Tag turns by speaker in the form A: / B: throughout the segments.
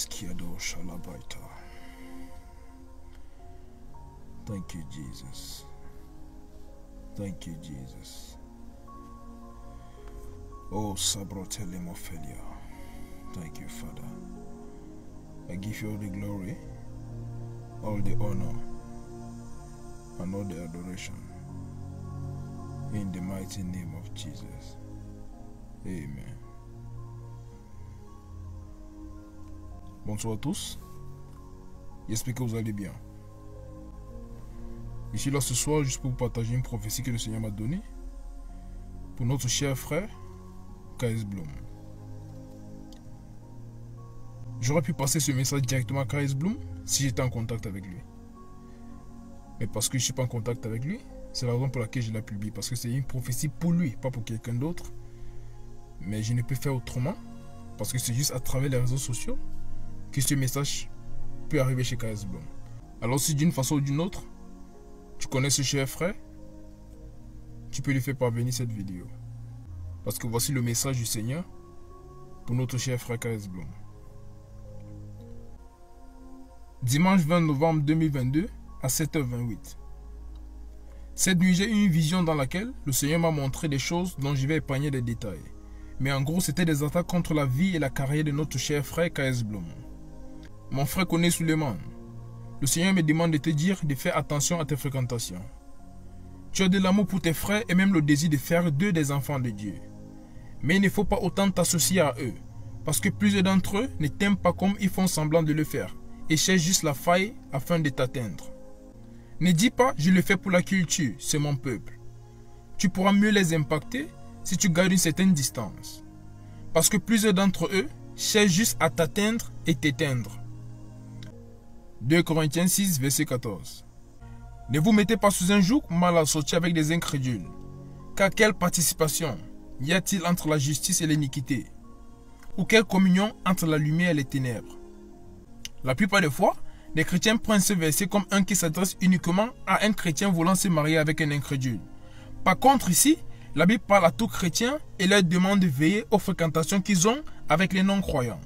A: Skiado Shalabaita. Thank you, Jesus. Thank you, Jesus. Oh, Sabrotele Ophelia. Thank you, Father. I give you all the glory, all the honor, and all the adoration. In the mighty name of Jesus. Amen. Bonsoir à tous. J'espère que vous allez bien. Je suis là ce soir juste pour vous partager une prophétie que le Seigneur m'a donnée pour notre cher frère K.S. Bloom. J'aurais pu passer ce message directement à K.S. Bloom si j'étais en contact avec lui. Mais parce que je ne suis pas en contact avec lui, c'est la raison pour laquelle je la publie. Parce que c'est une prophétie pour lui, pas pour quelqu'un d'autre. Mais je ne peux faire autrement. Parce que c'est juste à travers les réseaux sociaux que ce message peut arriver chez K.S. Bloom. Alors si d'une façon ou d'une autre, tu connais ce cher frère, tu peux lui faire parvenir cette vidéo. Parce que voici le message du Seigneur pour notre cher frère K.S. Bloom. Dimanche 20 novembre 2022 à 7h28. Cette nuit, j'ai eu une vision dans laquelle le Seigneur m'a montré des choses dont je vais épargner les détails. Mais en gros, c'était des attaques contre la vie et la carrière de notre cher frère K.S. Bloom. Mon frère connaît Suleiman. Le Seigneur me demande de te dire de faire attention à tes fréquentations. Tu as de l'amour pour tes frères et même le désir de faire d'eux des enfants de Dieu. Mais il ne faut pas autant t'associer à eux, parce que plusieurs d'entre eux ne t'aiment pas comme ils font semblant de le faire, et cherchent juste la faille afin de t'atteindre. Ne dis pas, je le fais pour la culture, c'est mon peuple. Tu pourras mieux les impacter si tu gardes une certaine distance. Parce que plusieurs d'entre eux cherchent juste à t'atteindre et t'éteindre. 2 Corinthiens 6, verset 14. Ne vous mettez pas sous un joug mal associé avec des incrédules. Car quelle participation y a-t-il entre la justice et l'iniquité? Ou quelle communion entre la lumière et les ténèbres? La plupart des fois, les chrétiens prennent ce verset comme un qui s'adresse uniquement à un chrétien voulant se marier avec un incrédule. Par contre ici, la Bible parle à tout chrétien et leur demande de veiller aux fréquentations qu'ils ont avec les non-croyants.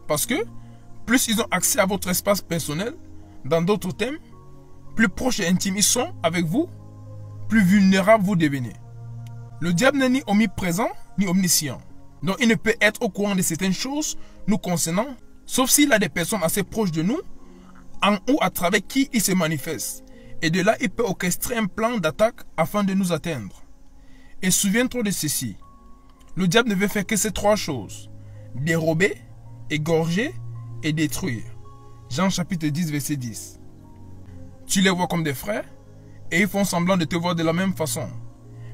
A: Parce que, plus ils ont accès à votre espace personnel, dans d'autres thèmes, plus proches et intimes ils sont avec vous, plus vulnérables vous devenez. Le diable n'est ni omniprésent ni omniscient. Donc il ne peut être au courant de certaines choses nous concernant, sauf s'il a des personnes assez proches de nous, en ou à travers qui il se manifeste. Et de là, il peut orchestrer un plan d'attaque afin de nous atteindre. Et souviens-toi de ceci. Le diable ne veut faire que ces 3 choses. Dérober, égorger et détruire. Jean chapitre 10, verset 10. Tu les vois comme des frères et ils font semblant de te voir de la même façon.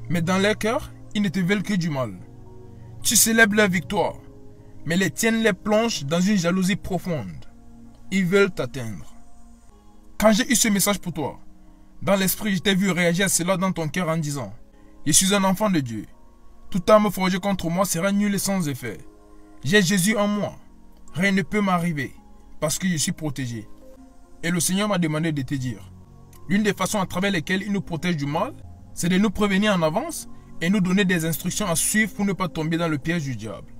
A: Mais dans leur cœur, ils ne te veulent que du mal. Tu célèbres leur victoire, mais les tiennes les plongent dans une jalousie profonde. Ils veulent t'atteindre. Quand j'ai eu ce message pour toi, dans l'esprit, je t'ai vu réagir à cela dans ton cœur en disant: je suis un enfant de Dieu. Toute arme forgée contre moi sera nulle et sans effet. J'ai Jésus en moi. Rien ne peut m'arriver parce que je suis protégé. Et le Seigneur m'a demandé de te dire, l'une des façons à travers lesquelles il nous protège du mal, c'est de nous prévenir en avance et nous donner des instructions à suivre pour ne pas tomber dans le piège du diable.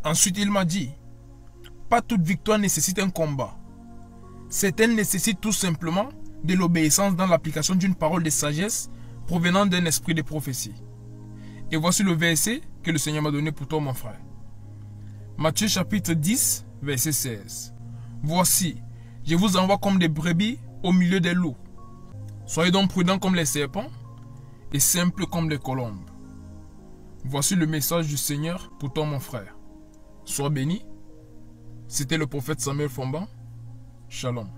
A: Ensuite, il m'a dit, pas toute victoire nécessite un combat. Certaines nécessitent tout simplement de l'obéissance dans l'application d'une parole de sagesse provenant d'un esprit de prophétie. Et voici le verset que le Seigneur m'a donné pour toi, mon frère. Matthieu chapitre 10, verset 16. Voici, je vous envoie comme des brebis au milieu des loups. Soyez donc prudents comme les serpents et simples comme les colombes. Voici le message du Seigneur pour toi, mon frère. Sois béni. C'était le prophète Samuel Fomban. Shalom.